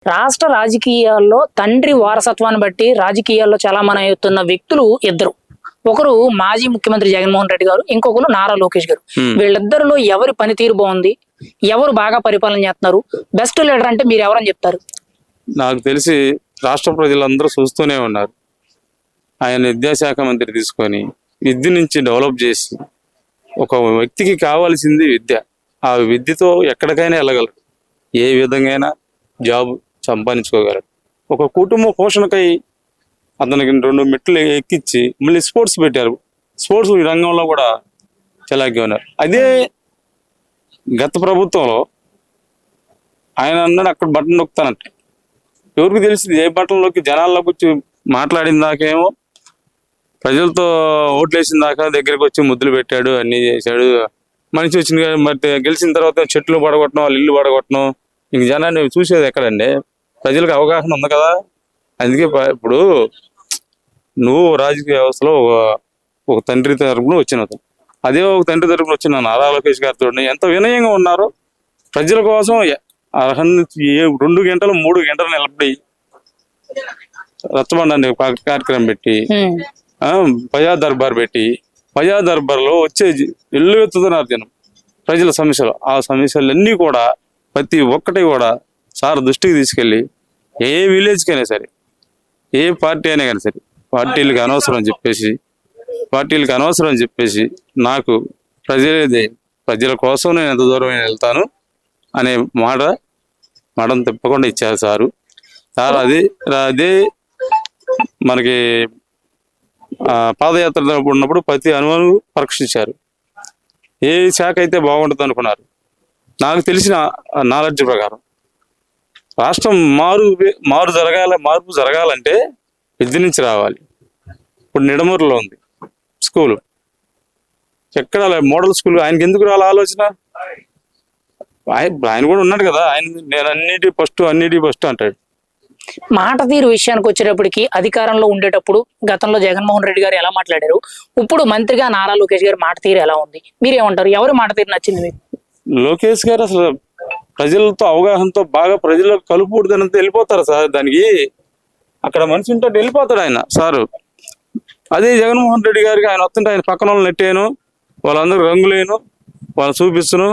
రాష్ట్ర రాజకీయాల్లో తండ్రి వారసత్వాన్ని బట్టి రాజకీయాల్లో చలామణి అవుతున్న వ్యక్తులు ఇద్దరు. ఒకరు మాజీ ముఖ్యమంత్రి జగన్మోహన్ రెడ్డి గారు, ఇంకొకరు నారా లోకేష్ గారు. వీళ్ళిద్దరిలో ఎవరి పనితీరు బాగుంది, ఎవరు బాగా పరిపాలన చేస్తున్నారు, బెస్ట్ లీడర్ అంటే మీరు ఎవరని చెప్తారు? నాకు తెలిసి రాష్ట్ర ప్రజలందరూ చూస్తూనే ఉన్నారు. ఆయన విద్యాశాఖ మంత్రి తీసుకొని విద్య నుంచి డెవలప్ చేసి, ఒక వ్యక్తికి కావాల్సింది విద్య. ఆ విద్యతో ఎక్కడికైనా వెళ్ళగలరు, ఏ విధంగా జాబ్ సంపాదించుకోగలరు. ఒక కుటుంబ పోషణకై అతనికి 2 మెట్లు ఎక్కించి మళ్ళీ స్పోర్ట్స్ పెట్టారు. స్పోర్ట్స్ రంగంలో కూడా చలాగ్గా ఉన్నారు. అదే గత ప్రభుత్వంలో ఆయన అన్నాడు అక్కడ బటన్ నొక్కుతానంట. ఎవరికి తెలిసింది ఏ బటన్లోకి జనాల్లోకి వచ్చి మాట్లాడిన దాకేమో ప్రజలతో ఓట్లేసిన దాకా దగ్గరికి వచ్చి ముద్దులు పెట్టాడు, అన్ని చేశాడు. మనిషి వచ్చింది మరి గెలిచిన తర్వాత చెట్లు పడగొట్టడం, వాళ్ళు ఇల్లు పడగొట్టడం, ఇంక జనాన్ని చూసేది ఎక్కడండి? ప్రజలకు అవగాహన ఉంది కదా. అందుకే ఇప్పుడు నువ్వు రాజకీయ వ్యవస్థలో ఒక తండ్రి తరపున వచ్చిన అదే ఒక తండ్రి తరపున వచ్చిన నారా లోకేష్ గారితో ఎంత వినయంగా ఉన్నారో. ప్రజల కోసం 2 గంటలు 3 గంటలు నిలబడి రచ్చబండ కార్యక్రమం పెట్టి, ప్రజా దర్బార్ పెట్టి, ప్రజా దర్బార్లో వచ్చే ఇల్లు ఎత్తుతున్నారు జనం ప్రజల సమస్యలు. ఆ సమస్యలన్నీ కూడా ప్రతి ఒక్కటి కూడా సార్ దృష్టికి తీసుకెళ్ళి, ఏ విలేజ్కైనా సరే, ఏ పార్టీ అయినా కానీ సరే, పార్టీలకు అనవసరం అని చెప్పేసి నాకు ప్రజల కోసం నేను ఎంత దూరం వెళ్తాను అనే మాటను తప్పకుండా ఇచ్చారు సారు. అదే మనకి పాదయాత్ర ఉన్నప్పుడు ప్రతి అనుమానం పరీక్షించారు. ఏ శాఖ అయితే బాగుంటుంది అనుకున్నారు. నాకు తెలిసిన నాలెడ్జ్ ప్రకారం రాష్ట్రం మార్పు జరగాలంటే విద్య నుంచి రావాలి. ఇప్పుడు నిడమూరులో ఉంది స్కూలు, ఎక్కడ మోడల్ స్కూల్. ఆయనకి ఎందుకు రావాలి ఆలోచన? ఆయన కూడా ఉన్నాడు కదా, నేను అన్నిటి ఫస్ట్ అంటాడు. మాట తీరు విషయానికి వచ్చేటప్పటికి అధికారంలో ఉండేటప్పుడు గతంలో జగన్మోహన్ రెడ్డి గారు ఎలా మాట్లాడారు, ఇప్పుడు మంత్రిగా నారా లోకేష్ గారు మాట తీరు ఎలా ఉంది, మీరేమంటారు? ఎవరి మాట తీరు నచ్చింది మీకు? లోకేష్ గారు అసలు ప్రజలతో అవగాహనతో బాగా ప్రజలకు కలుపుకూడదనంత వెళ్ళిపోతారు సార్. దానికి అక్కడ మనిషి ఉంటే వెళ్ళిపోతాడు ఆయన సారు. అదే జగన్మోహన్ రెడ్డి గారికి ఆయన వస్తుంటే ఆయన పక్కన వాళ్ళు నెట్టాను, వాళ్ళందరూ రంగులేను, వాళ్ళు చూపిస్తును,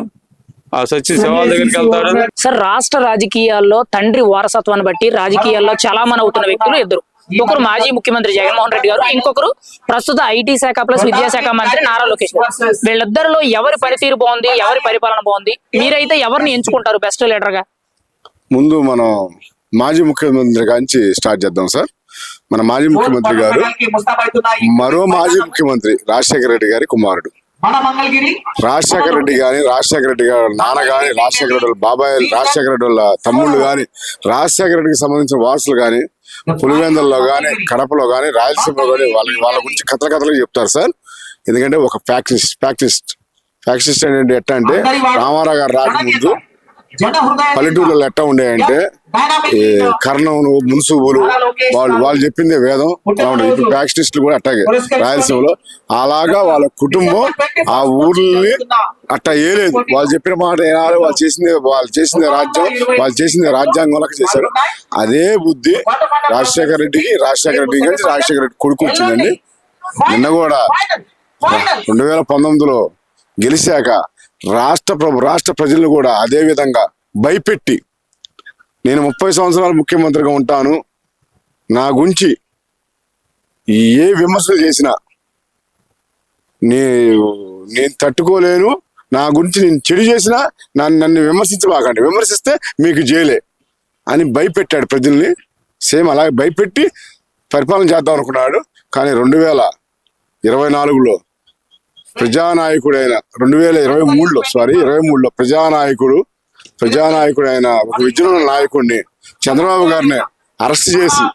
ఆ సచ్చి శవాల దగ్గరికి వెళ్తాడు. సార్, రాష్ట్ర రాజకీయాల్లో తండ్రి వారసత్వాన్ని బట్టి రాజకీయాల్లో చలామణి అవుతున్న వ్యక్తులు ఇద్దరు. ఒకరు మాజీ ముఖ్యమంత్రి జగన్మోహన్ రెడ్డి గారు, ఇంకొకరు ప్రస్తుత ఐటీ శాఖ ప్లస్ విద్యాశాఖ మంత్రి నారా లోకేష్ గారు. వీళ్ళిద్దరిలో ఎవరి పనితీరు బాగుంది, ఎవరి పరిపాలన బాగుంది, మీరైతే ఎవరిని ఎంచుకుంటారు బెస్ట్ లీడర్ గా? ముందు మనం మాజీ ముఖ్యమంత్రి గారించి స్టార్ట్ చేద్దాం సార్. మన మాజీ ముఖ్యమంత్రి గారు మరో మాజీ ముఖ్యమంత్రి రాజశేఖర రెడ్డి గారి కుమారుడు. రాజశేఖర రెడ్డి గారి నాన్న గాని, రాజశేఖర రెడ్డి వాళ్ళ బాబాయ్, రాజశేఖర రెడ్డి వాళ్ళ తమ్ముళ్ళు గాని, రాజశేఖర రెడ్డికి సంబంధించిన వారసులు గాని, పులివెందుల్లో గాని, కడపలో గాని, రాయలసీమలో గాని వాళ్ళ గురించి కథలు చెప్తారు సార్. ఎందుకంటే ఒక ఫ్యాక్సిస్ట్ ఏంటంటే ఎట్లా అంటే, రామారావు గారు రాకముందు పల్లెటూళ్ళలో ఎట్లా ఉండేయంటే కర్ణం, మున్సూబులు, వాళ్ళు చెప్పిందే వేదం. ఇప్పుడు ఫ్యాక్సిస్టులు కూడా అట్టాగే రాయలసీమలో అలాగా వాళ్ళ కుటుంబం ఆ ఊర్లని అట్టా ఏలేదు. వాళ్ళు చెప్పిన మాట ఏనాడు వాళ్ళు చేసిందే రాజ్యం, వాళ్ళు చేసిందే రాజ్యాంగంలో చేశారు. అదే బుద్ధి రాజశేఖర రెడ్డి కలిసి రాజశేఖర రెడ్డి కొడుకు వచ్చిందండి. నిన్న కూడా 2019లో గెలిచాక రాష్ట్ర ప్రజలను కూడా అదే విధంగా భయపెట్టి, నేను 30 సంవత్సరాలు ముఖ్యమంత్రిగా ఉంటాను, నా గురించి ఏ విమర్శలు చేసినా నేను తట్టుకోలేను, నా గురించి నేను చెడు చేసినా నన్ను విమర్శిస్తే మీకు జైలే అని భయపెట్టాడు ప్రజల్ని. సేమ్ అలాగే భయపెట్టి పరిపాలన చేద్దాం అనుకున్నాడు. కానీ 2024లో ప్రజానాయకుడైన 2023లో ప్రజానాయకుడైన ఒక విజృంభణ నాయకుడిని చంద్రబాబు గారిని అరెస్ట్ చేసి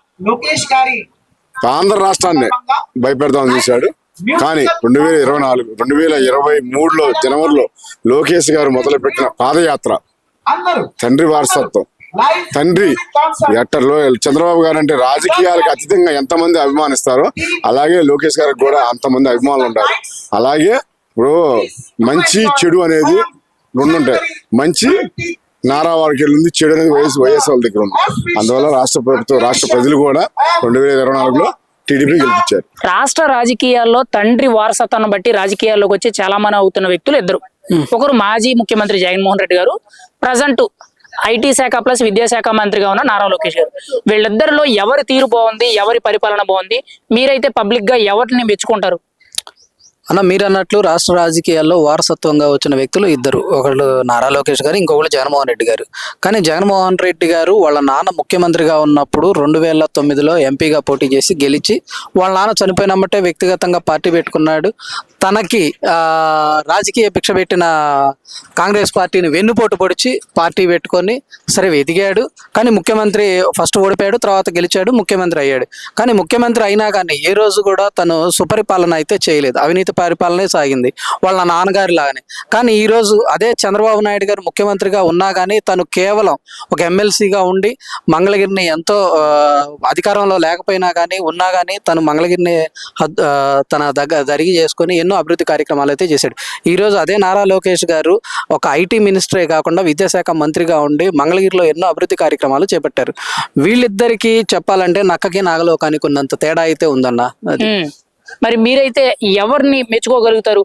ఆంధ్ర రాష్ట్రాన్ని భయపెడదామని చూశాడు. కానీ 2023లో జనవరిలో లోకేష్ గారు మొదలుపెట్టిన పాదయాత్ర తండ్రి వారసత్వం. తండ్రి చంద్రబాబు గారు అంటే రాజకీయాలకు అతీతంగా ఎంతమంది అభిమానిస్తారో అలాగే లోకేష్ గారికి కూడా అంతమంది అభిమానులు ఉంటారు. అలాగే ఇప్పుడు మంచి చెడు అనేది 2 ఉంటాయి. మంచి నారా వారికి ఉంది, చెడు అనేది వైఎస్ వాళ్ళ దగ్గర ఉంది. అందువల్ల రాష్ట్ర ప్రభుత్వం, రాష్ట్ర ప్రజలు కూడా 2024లో టీడీపీ గెలిపించారు. రాష్ట్ర రాజకీయాల్లో తండ్రి వారసత్వాన్ని బట్టి రాజకీయాల్లోకి వచ్చి చాలా మంది అవుతున్న వ్యక్తులు ఇద్దరు. ఒకరు మాజీ ముఖ్యమంత్రి జగన్మోహన్ రెడ్డి గారు, ప్రజెంట్ ఐటీ శాఖ ప్లస్ విద్యాశాఖ మంత్రిగా ఉన్న నారా లోకేష్ గారు. వీళ్ళిద్దరిలో ఎవరి తీరు బాగుంది, ఎవరి పరిపాలన బాగుంది, మీరైతే పబ్లిక్ గా ఎవరిని మెచ్చుకుంటారు? అన్న, మీరు అన్నట్లు రాష్ట్ర రాజకీయాల్లో వారసత్వంగా వచ్చిన వ్యక్తులు ఇద్దరు. ఒకళ్ళు నారా లోకేష్ గారు, ఇంకొకళ్ళు జగన్మోహన్ రెడ్డి గారు. కానీ జగన్మోహన్ రెడ్డి గారు వాళ్ళ నాన్న ముఖ్యమంత్రిగా ఉన్నప్పుడు 2009లో ఎంపీగా పోటీ చేసి గెలిచి, వాళ్ళ నాన్న చనిపోయినమ్మటే వ్యక్తిగతంగా పార్టీ పెట్టుకున్నాడు. తనకి రాజకీయ భిక్ష పెట్టిన కాంగ్రెస్ పార్టీని వెన్నుపోటు పొడిచి పార్టీ పెట్టుకొని సరే ఎదిగాడు. కానీ ముఖ్యమంత్రి ఫస్ట్ ఓడిపోయాడు, తర్వాత గెలిచాడు, ముఖ్యమంత్రి అయ్యాడు. కానీ ముఖ్యమంత్రి అయినా కానీ ఏ రోజు కూడా తను సుపరిపాలన అయితే చేయలేదు, అవినీతి పరిపాలనే సాగింది వాళ్ళ నాన్నగారి లాగానే. కానీ ఈ రోజు అదే చంద్రబాబు నాయుడు గారు ముఖ్యమంత్రిగా ఉన్నా కానీ తను కేవలం ఒక ఎమ్మెల్సీగా ఉండి మంగళగిరిని ఎంతో అధికారంలో లేకపోయినా కానీ ఉన్నా కానీ తను మంగళగిరిని తన జరిగి చేసుకొని ఎన్నో అభివృద్ధి కార్యక్రమాలు అయితే చేశాడు. ఈ రోజు అదే నారా లోకేష్ గారు ఒక ఐటీ మినిస్టరే కాకుండా విద్యాశాఖ మంత్రిగా ఉండి మంగళగిరిలో ఎన్నో అభివృద్ధి కార్యక్రమాలు చేపట్టారు. వీళ్ళిద్దరికి చెప్పాలంటే నక్కకి నాగలోకానికి ఉన్నంత తేడా అయితే ఉందన్న. మరి మీరైతే ఎవరిని మెచ్చుకోగలుగుతారు?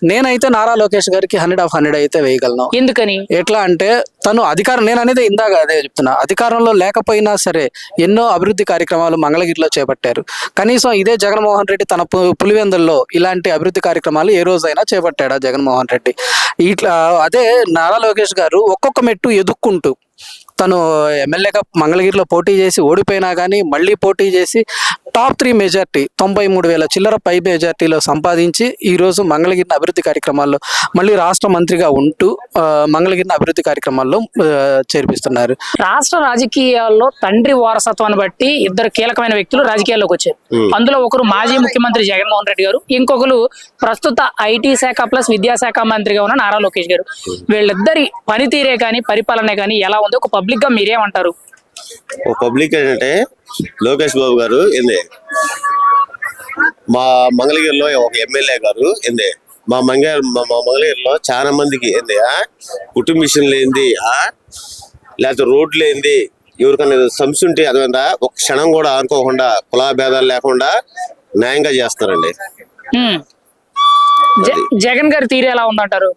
నేనైతే నారా లోకేష్ గారికి 100/100 అయితే వేయగలను. ఎందుకని? ఎట్లా అంటే తను అధికారం, నేను అనేది ఇందాక అదే చెప్తున్నా, అధికారంలో లేకపోయినా సరే ఎన్నో అభివృద్ధి కార్యక్రమాలు మంగళగిరిలో చేపట్టారు. కనీసం ఇదే జగన్మోహన్ రెడ్డి తన పులివెందుల్లో ఇలాంటి అభివృద్ధి కార్యక్రమాలు ఏ రోజైనా చేపట్టాడా జగన్మోహన్ రెడ్డి? ఇట్లా అదే నారా లోకేష్ గారు ఒక్కొక్క మెట్టు ఎదుక్కుంటూ తను ఎమ్మెల్యేగా మంగళగిరిలో పోటీ చేసి ఓడిపోయినా కానీ మళ్ళీ పోటీ చేసి టాప్ 3 మెజార్టీ 93,000 చిల్లర పై మెజార్టీలో సంపాదించి ఈరోజు మంగళగిరిని అభివృద్ధి కార్యక్రమాల్లో మళ్ళీ రాష్ట్ర మంత్రిగా ఉంటూ మంగళగిరిని అభివృద్ధి కార్యక్రమాల్లో చేర్పిస్తున్నారు. రాష్ట్ర రాజకీయాల్లో తండ్రి వారసత్వాన్ని బట్టి ఇద్దరు కీలకమైన వ్యక్తులు రాజకీయాల్లోకి వచ్చారు. అందులో ఒకరు మాజీ ముఖ్యమంత్రి జగన్మోహన్ రెడ్డి గారు, ఇంకొకరు ప్రస్తుత ఐటీ శాఖ ప్లస్ విద్యాశాఖ మంత్రిగా ఉన్న నారా లోకేష్ గారు. వీళ్ళిద్దరి పనితీరే కానీ పరిపాలనే కానీ ఎలా ఉందో ఒక పబ్లిక్ గా మీరేమంటారు? ఓ పబ్లిక్ ఏంటంటే లోకేష్ బాబు గారు ఏంది మా మంగళగిరిలో ఒక ఎమ్మెల్యే గారు ఏంది మా మంగళగిరిలో చాలా మందికి ఏంది కుటుంబ మిషన్లు ఏంది లేకపోతే రోడ్లు ఏంది ఎవరికైనా సమస్య ఉంటే అదేవిధంగా ఒక క్షణం కూడా అనుకోకుండా కులా భేదాలు లేకుండా న్యాయంగా చేస్తారండి. జగన్ గారి తీరు ఎలా ఉందంటారు?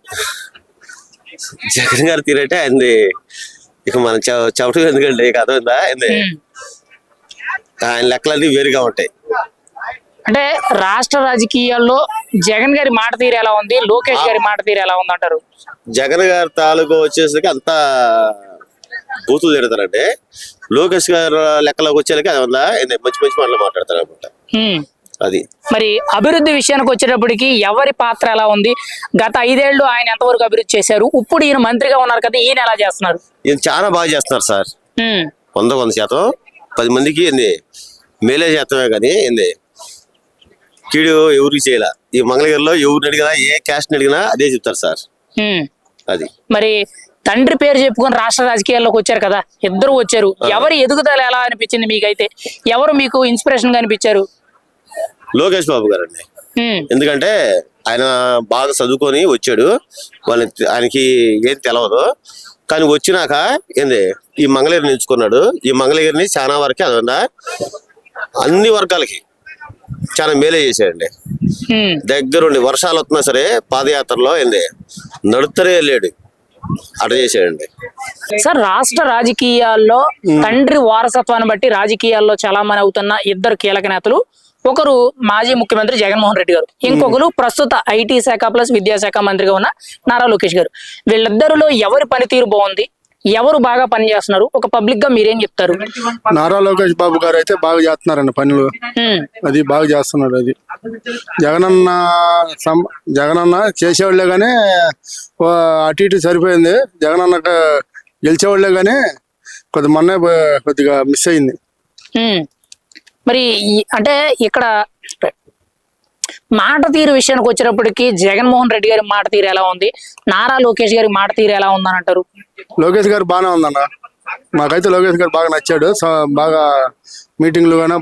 జగన్ గారి తీరంటే ఆయనది ఇక మనం చెప్పడం ఎందుకంటే ఇక అర్థమైందా ఏంది ఆయన లెక్కలన్నీ వేరుగా ఉంటాయి. అంటే రాష్ట్ర రాజకీయాల్లో జగన్ గారి మాట తీరు ఎలా ఉంది, లోకేష్ గారి మాట తీరు ఎలా ఉంది అంటారు? జగన్ గారి తాలూకు వచ్చేసరికి అంతా బూతులు తిడతారంటే, లోకేష్ గారు లెక్కలోకి వచ్చేసరికి అది ఉందా మంచి మంచి మాటలు మాట్లాడతారు అనమాట. అది మరి అభివృద్ధి విషయానికి వచ్చేటప్పటికి ఎవరి పాత్ర ఎలా ఉంది? గత 5 ఏళ్ళు ఆయన ఎంతవరకు అభివృద్ధి చేశారు? ఇప్పుడు ఈయన మంత్రిగా ఉన్నారు కదా, ఈయన ఎలా చేస్తున్నారు? ఈయన చాలా బాగా చేస్తున్నారు సార్. 100% 10 మందికి ఏంది మేలే చేస్తామే కానీ ఏంది కీడు ఎవరికి చేయాల. ఈ మంగళగిరిలో ఎవరిని అడిగినా ఏ క్యాస్ట్ అడిగినా అదే చెప్తారు సార్. అది మరి తండ్రి పేరు చెప్పుకొని రాష్ట్ర రాజకీయాల్లోకి వచ్చారు కదా, ఇద్దరు వచ్చారు. ఎవరి ఎదుగుదల ఎలా అనిపించింది మీకైతే? ఎవరు మీకు ఇన్స్పిరేషన్ గా అనిపించారు? లోకేష్ బాబు గారు అండి. ఎందుకంటే ఆయన బాగా చదువుకొని వచ్చాడు, ఆయనకి ఏం తెలవదు కానీ వచ్చినాక ఏంది ఈ మంగళగిరిని ఎంచుకున్నాడు. ఈ మంగళగిరిని చాలా వరకు అదన్నా అన్ని వర్గాలకి చాలా మేలే చేశాడండి. దగ్గరుండి వర్షాలు వస్తున్నా సరే పాదయాత్రలో ఏంది నడుస్తూనే వెళ్ళాడు, అట్లా చేశాడండి. సార్, రాష్ట్ర రాజకీయాల్లో తండ్రి వారసత్వాన్ని బట్టి రాజకీయాల్లో చాలా మంది అవుతున్న ఇద్దరు కీలక నేతలు, ఒకరు మాజీ ముఖ్యమంత్రి జగన్మోహన్ రెడ్డి గారు, ఇంకొకరు ప్రస్తుత ఐటీ శాఖ ప్లస్ విద్యాశాఖ మంత్రిగా ఉన్న నారా లోకేష్ గారు. వీళ్ళిద్దరిలో ఎవరి పనితీరు బాగుంది, ఎవరు బాగా పని చేస్తున్నారు? ఒక పబ్లిక్ గా మీరేం చెప్తారు? నారా లోకేష్ బాబు గారు అయితే బాగా చేస్తున్నారండి పనులు, అది బాగా చేస్తున్నాడు. అది జగనన్న చేసేవాళ్లే గానీ అటు ఇటు సరిపోయింది. జగనన్న గెలిచేవాళ్లే గానీ కొద్దిగా మిస్ అయింది. మరి అంటే ఇక్కడ మాట తీరు విషయానికి వచ్చేటప్పటికి జగన్మోహన్ రెడ్డి గారి మాట తీరు ఎలా ఉంది, నారా లోకేష్ గారి మాట తీరు ఎలా ఉందని అంటారు? లోకేష్ గారు బాగానే ఉందన్న, మాకైతే లోకేష్ గారు బాగా నచ్చాడు. బాగా మీటింగ్లు గానా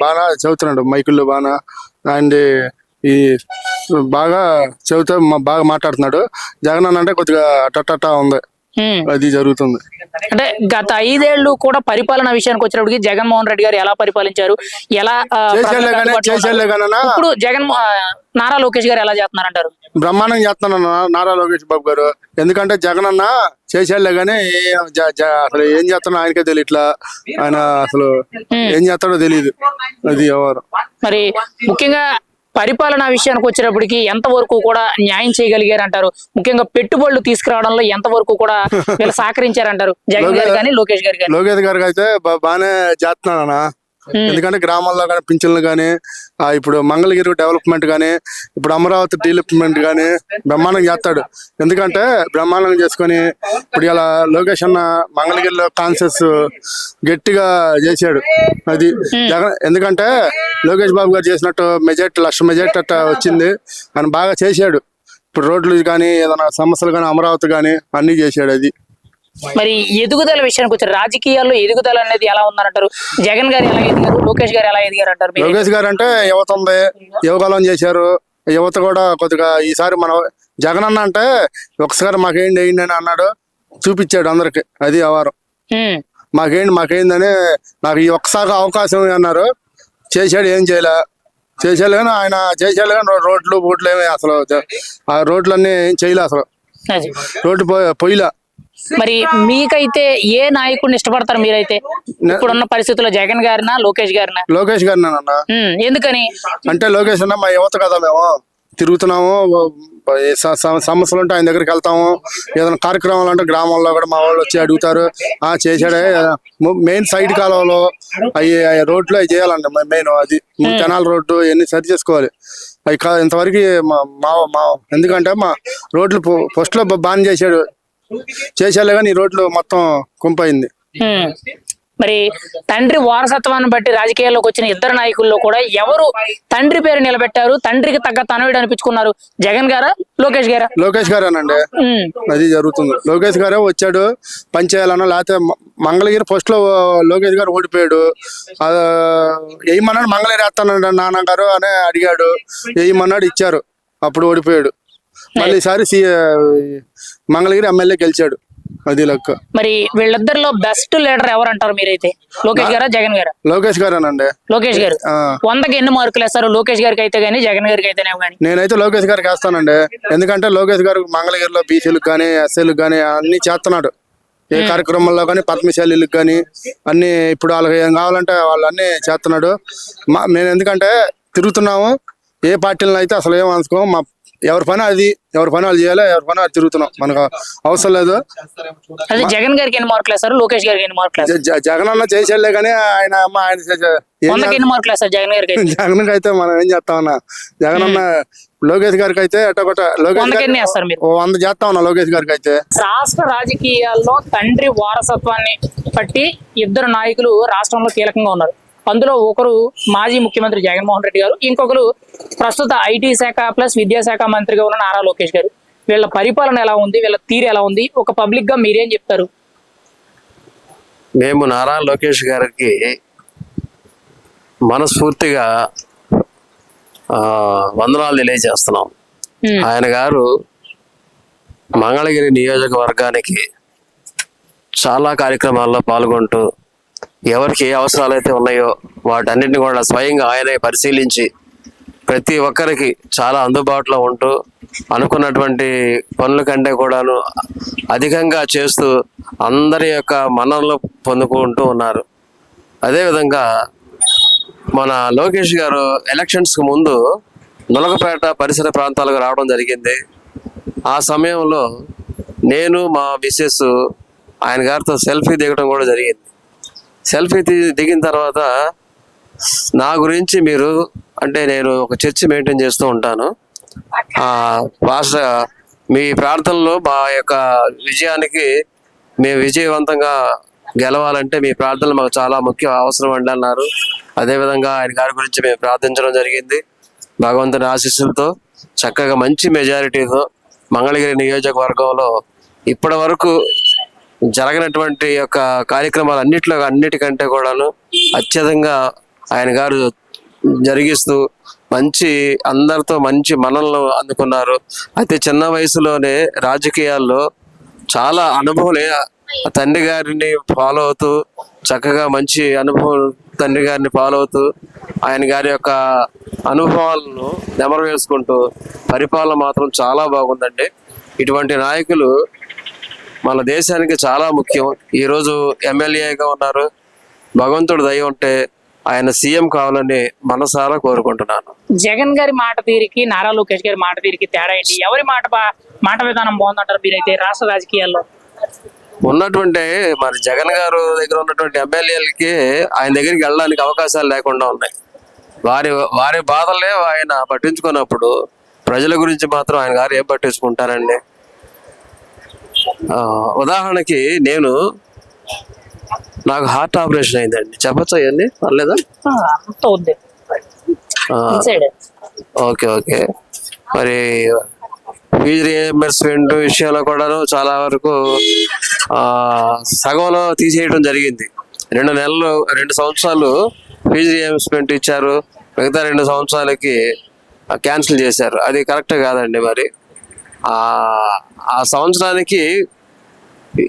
బాగా చెబుతున్నాడు, మైకుల్లో బాగా అండ్ ఈ బాగా చెబుతా బాగా మాట్లాడుతున్నాడు. జగన్ అన్న అంటే కొద్దిగా అట్టట్టా ఉంది. అది జరుగుతుంది. అంటే గత 5 ఏళ్లు కూడా పరిపాలన విషయానికి వచ్చినప్పటికి జగన్మోహన్ రెడ్డి గారు ఎలా పరిపాలించారు, ఎలా చేసేలే కానీ ఇప్పుడు నారా లోకేష్ గారు ఎలా చేస్తున్నారంటారు? బ్రహ్మాండం చేస్తున్నాను నారా లోకేష్ బాబు గారు. ఎందుకంటే జగన్ అన్న చేసేళ్లే గానీ అసలు ఏం చేస్తున్నా ఆయనకే తెలియట్లా. ఆయన అసలు ఏం చేస్తాడో తెలియదు. అది ఎవరు మరి ముఖ్యంగా పరిపాలనా విషయానికి వచ్చేటప్పటికి ఎంత వరకు కూడా న్యాయం చేయగలిగారు అంటారు? ముఖ్యంగా పెట్టుబడులు తీసుకురావడంలో ఎంత వరకు కూడా వీళ్ళు సహకరించారంటారు జగన్ గారు కానీ లోకేష్ గారు కానీ? లోకేష్ గారికి అయితే బాగానే చేస్తున్నాడన్నా. ఎందుకంటే గ్రామాల్లో కానీ పింఛన్లు కానీ, ఇప్పుడు మంగళగిరి డెవలప్మెంట్ కానీ, ఇప్పుడు అమరావతి డెవలప్మెంట్ కానీ బ్రహ్మాండం చేస్తాడు. ఎందుకంటే బ్రహ్మాండం చేసుకొని ఇప్పుడు ఇలా లోకేష్ అన్న మంగళగిరిలో కాన్సెస్ గట్టిగా చేశాడు. అది జగన్. ఎందుకంటే లోకేష్ బాబు గారు చేసినట్టు మెజార్టీ 1,00,000 మెజార్టీ అట్ట వచ్చింది. ఆయన బాగా చేశాడు. ఇప్పుడు రోడ్లు కానీ ఏదైనా సమస్యలు కానీ అమరావతి కానీ అన్ని చేశాడు. అది మరి ఎదుగుదల విషయానికి వచ్చారు, రాజకీయాల్లో ఎదుగుదల అనేది ఎలా ఉందంటారు? జగన్ గారు ఎలా ఎదిగారు, లోకేష్ గారు ఎలా ఎదిగారు అంటారు? లోకేష్ గారు అంటే యువత ఉంది, యువకాలం చేశారు. యువత కూడా కొద్దిగా ఈసారి మన జగన్ అన్న అంటే ఒకసారి మాకేంటి వేయండి అని అన్నాడు, చూపించాడు అందరికి. అది వ్యవహారం. మాకేందని నాకు ఈ ఒక్కసారి అవకాశం అన్నారు, చేశాడు. ఏం చేశాడు కానీ ఆయన చేశాడు కానీ రోడ్లు బూట్లు ఏమి అసలు ఆ రోడ్లన్నీ ఏం చేయలే అసలు. రోడ్డు పొయ్యిలా. మరి మీకైతే ఏ నాయకుడిని ఇష్టపడతారు మీరైతే ఇప్పుడున్న పరిస్థితుల్లో? జగన్ గారినా లోకేష్ గారినా? లోకేష్ గారినా అన్న. ఎందుకని అంటే లోకేష్ అన్న మా యువత కదా, మేము తిరుగుతున్నాము, సమస్యలు ఉంటే ఆయన దగ్గరికి వెళ్తాము. ఏదైనా కార్యక్రమాలు అంటే గ్రామంలో కూడా మా వాళ్ళు వచ్చి అడుగుతారు. చేశాడే. మెయిన్ సైడ్ కాలంలో అవి రోడ్లు అవి చేయాలండి. మెయిన్ అది కెనాల్ రోడ్డు ఇవన్నీ సరి చేసుకోవాలి. అవి ఇంతవరకు మా ఎందుకంటే మా రోడ్లు ఫస్ట్ లో బాన్ చేశాలే కానీ ఈ రోడ్లు మొత్తం కుంపైంది. మరి తండ్రి వారసత్వాన్ని బట్టి రాజకీయాల్లోకి వచ్చిన ఇద్దరు నాయకుల్లో కూడా ఎవరు తండ్రి పేరు నిలబెట్టారు, తండ్రికి తగ్గ తనయుడు అనిపించుకున్నారు? జగన్ గారా లోకేష్ గారా? లోకేష్ గారేనండి. అది జరుగుతుంది. లోకేష్ గారే వచ్చాడు పని చేయాలన్నా. లేకపోతే మంగళగిరి ఫస్ట్ లో లోకేష్ గారు ఓడిపోయాడు. ఏమన్నాడు, మంగళగిరి వేస్తానండి నాన్నగారు అని అడిగాడు, ఏమన్నాడు, ఇచ్చారు. అప్పుడు ఓడిపోయాడు. మళ్ళీ ఈసారి మంగళగిరి ఎమ్మెల్యే గెలిచాడు. అది లెక్క. మరి వీళ్ళిద్దరిలో బెస్ట్ లీడర్ ఎవరు అంటారు మీరైతే? లోకేష్ గారా జగన్ గారా? లోకేష్ గారేనండి. లోకేష్ గారు 100కి ఎన్ని మార్కులు వేస్తారు? లోకేష్ గారికి అయితే గానీ జగన్ గారికి అయితేనే గానీ? నేనైతే లోకేష్ గారికి వేస్తానండి. ఎందుకంటే లోకేష్ గారు మంగళగిరిలో బీసీలకు కానీ ఎస్సీలకు కానీ అన్ని చేస్తున్నాడు. ఏ కార్యక్రమంలో కానీ పద్మశాలీలకు కానీ అన్ని ఇప్పుడు వాళ్ళకి ఏం కావాలంటే వాళ్ళు అన్ని చేస్తున్నాడు. మేము ఎందుకంటే తిరుగుతున్నాము, ఏ పార్టీలను అయితే అసలు ఏం అనుకోము. ఎవరి పని వాళ్ళు చేయాలి, ఎవరి పని అది తిరుగుతున్నాం. మనకు అవసరం లేదు. అదే జగన్ గారికి ఎన్ని మార్కులు వేస్తారు, లోకేష్ గారికి ఎన్ని మార్కులు వేస్తారు? జగన్ అన్న చేసేలే కానీ ఆయన ఎన్ని మార్కులు వేస్తారు జగన్ గారికి? జగన్ అయితే మనం ఏం చేస్తామన్నా, జగన్ అన్న లోకేష్ గారికి అయితే ఎట్టగొట్ట లోకేష్ 100 చేస్తా ఉన్నా. లోకేష్ గారికి అయితే రాష్ట్ర రాజకీయాల్లో తండ్రి వారసత్వాన్ని బట్టి ఇద్దరు నాయకులు రాష్ట్రంలో కీలకంగా ఉన్నారు. అందులో ఒకరు మాజీ ముఖ్యమంత్రి జగన్మోహన్ రెడ్డి గారు, ఇంకొకరు ప్రస్తుత ఐటీ శాఖ ప్లస్ విద్యాశాఖ మంత్రిగా ఉన్న నారా లోకేష్ గారు. వీళ్ళ పరిపాలన ఎలా ఉంది, వీళ్ళ తీరు ఎలా ఉంది, ఒక పబ్లిక్ గా మీరేం చెప్తారు? మేము నారా లోకేష్ గారికి మనస్ఫూర్తిగా వందనాలు తెలియజేస్తున్నాం. ఆయన గారు మంగళగిరి నియోజకవర్గానికి చాలా కార్యక్రమాల్లో పాల్గొంటూ ఎవరికి ఏ అవసరాలు అయితే ఉన్నాయో వాటన్నిటిని కూడా స్వయంగా ఆయనే పరిశీలించి ప్రతి ఒక్కరికి చాలా అందుబాటులో ఉంటూ అనుకున్నటువంటి పనుల కంటే కూడాను అధికంగా చేస్తూ అందరి యొక్క మన్ననలు పొందుకుంటూ ఉన్నారు. అదేవిధంగా మన లోకేష్ గారు ఎలక్షన్స్కి ముందు నులకపేట పరిసర ప్రాంతాలకు రావడం జరిగింది. ఆ సమయంలో నేను మా మిస్సెస్ ఆయన గారితో సెల్ఫీ దిగడం కూడా జరిగింది. సెల్ఫీ దిగిన తర్వాత నా గురించి మీరు అంటే నేను ఒక చర్చి మెయింటైన్ చేస్తూ ఉంటాను. మీ ప్రార్థనలో మా యొక్క విజయానికి మేము విజయవంతంగా గెలవాలంటే మీ ప్రార్థనలు మాకు చాలా ముఖ్య అవసరం అండి అన్నారు. అదేవిధంగా ఆయన గారి గురించి మేము ప్రార్థించడం జరిగింది. భగవంతుని ఆశీస్సులతో చక్కగా మంచి మెజారిటీతో మంగళగిరి నియోజకవర్గంలో ఇప్పటి వరకు జరగనటువంటి యొక్క కార్యక్రమాలు అన్నిటికంటే కూడాను అత్యధికంగా ఆయన గారు జరిగిస్తూ అందరితో మంచి మన్ననలు అందుకున్నారు. అయితే చిన్న వయసులోనే రాజకీయాల్లో చాలా అనుభవం తండ్రి గారిని ఫాలో అవుతూ చక్కగా మంచి అనుభవం తండ్రి గారిని ఫాలో అవుతూ ఆయన గారి యొక్క అనుభవాలను నెమరు వేసుకుంటూ పరిపాలన మాత్రం చాలా బాగుందండి. ఇటువంటి నాయకులు మన దేశానికి చాలా ముఖ్యం. ఈరోజు ఎమ్మెల్యేగా ఉన్నారు. భగవంతుడు దయ ఉంటే ఆయన సీఎం కావాలని మనసారా కోరుకుంటున్నాను. జగన్ గారి మాట తీరికి నారా లోకేష్ గారి మాట తీరికి తేడా ఏంటి? ఎవరి మాట విధానం బాగుందంటారు మీరైతే రాష్ట్ర రాజకీయాల్లో? ఉన్నటువంటి మరి జగన్ గారు దగ్గర ఉన్నటువంటి ఎమ్మెల్యేలకి ఆయన దగ్గరికి వెళ్ళడానికి అవకాశాలు లేకుండా ఉన్నాయి. వారి బాధలే ఆయన పట్టించుకున్నప్పుడు ప్రజల గురించి మాత్రం ఆయన గారు ఏం పట్టించుకుంటారండి? ఉదాహరణకి నాకు హార్ట్ ఆపరేషన్ అయిందండి. చెప్పచ్చా అవన్నీ? పర్లేదా? అంత ఉంది. Okay okay. మరి ఫీజు రియంబర్స్మెంట్ విషయంలో కూడాను చాలా వరకు సగంలో తీసేయడం జరిగింది. 2 సంవత్సరాలు ఫీజు రియంబర్స్మెంట్ ఇచ్చారు, మిగతా 2 సంవత్సరాలకి క్యాన్సిల్ చేశారు. అది కరెక్ట్ కాదండి. మరి ఆ సంవత్సరానికి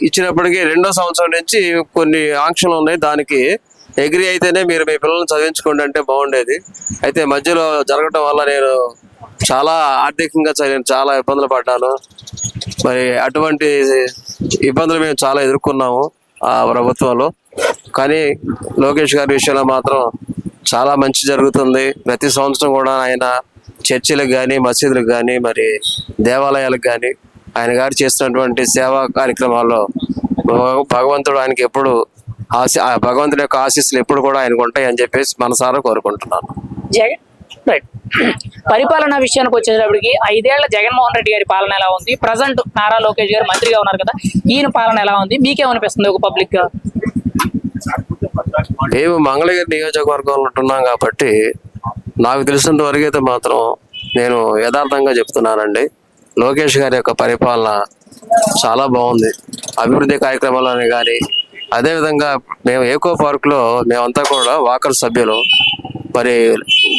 ఇచ్చినప్పటికీ 2వ సంవత్సరం నుంచి కొన్ని ఆంక్షలు ఉన్నాయి. దానికి అగ్రి అయితేనే మీరు మీ పిల్లల్ని చదివించుకోండి అంటే బాగుండేది. అయితే మధ్యలో జరగడం వల్ల నేను చాలా ఆర్థికంగా చాలా ఇబ్బందులు పడ్డాను. మరి అటువంటి ఇబ్బందులు మేము చాలా ఎదుర్కొన్నాము ఆ ప్రభుత్వంలో. కానీ లోకేష్ గారి విషయంలో మాత్రం చాలా మంచి జరుగుతుంది. ప్రతి సంవత్సరం కూడా ఆయన చర్చిలకు కానీ మసీదులకు కానీ మరి దేవాలయాలకు కానీ ఆయన గారు చేస్తున్నటువంటి సేవా కార్యక్రమాల్లో భగవంతుడు ఆయనకి ఎప్పుడు భగవంతుడి యొక్క ఆశీస్సులు ఎప్పుడు కూడా ఆయనకు ఉంటాయి అని చెప్పేసి మనసారా కోరుకుంటున్నాను. పరిపాలన విషయానికి వచ్చేటప్పటికి 5 ఏళ్ల జగన్మోహన్ రెడ్డి గారి పాలన ఎలా ఉంది? ప్రజెంట్ నారా లోకేష్ గారు మంత్రిగా ఉన్నారు కదా, ఈయన పాలన ఎలా ఉంది? మీకేమనిపిస్తుంది ఒక పబ్లిక్ గా? మేము మంగళగిరి నియోజకవర్గంలో ఉంటున్నాం కాబట్టి నాకు తెలిసినంత వరకు అయితే మాత్రం నేను యథార్థంగా చెప్తున్నానండి. లోకేష్ గారి యొక్క పరిపాలన చాలా బాగుంది. అభివృద్ధి కార్యక్రమాలని కానీ, అదేవిధంగా మేము ఏకో పార్కులో మేమంతా కూడా వాకర్ సభ్యులు. మరి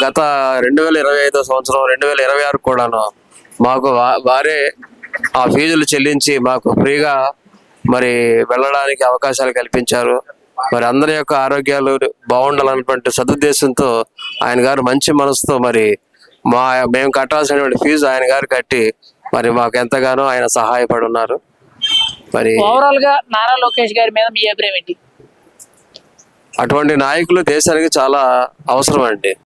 గత 2025 సంవత్సరం 2026 కూడాను మాకు వారే ఆ ఫీజులు చెల్లించి మాకు ఫ్రీగా మరి వెళ్ళడానికి అవకాశాలు కల్పించారు. మరి అందరి యొక్క ఆరోగ్యాలు బాగుండాలన్నటువంటి సదుద్దేశంతో ఆయన గారు మంచి మనసుతో మరి మేము కట్టాల్సినటువంటి ఫీజు ఆయన గారు కట్టి మరి మాకు ఎంతగానో ఆయన సహాయపడి ఉన్నారు. మరి ఓవరాల్ గా నారా లోకేష్ గారి మీద మీ అభిప్రాయం ఏంటి? అటువంటి నాయకులు దేశానికి చాలా అవసరం అండి.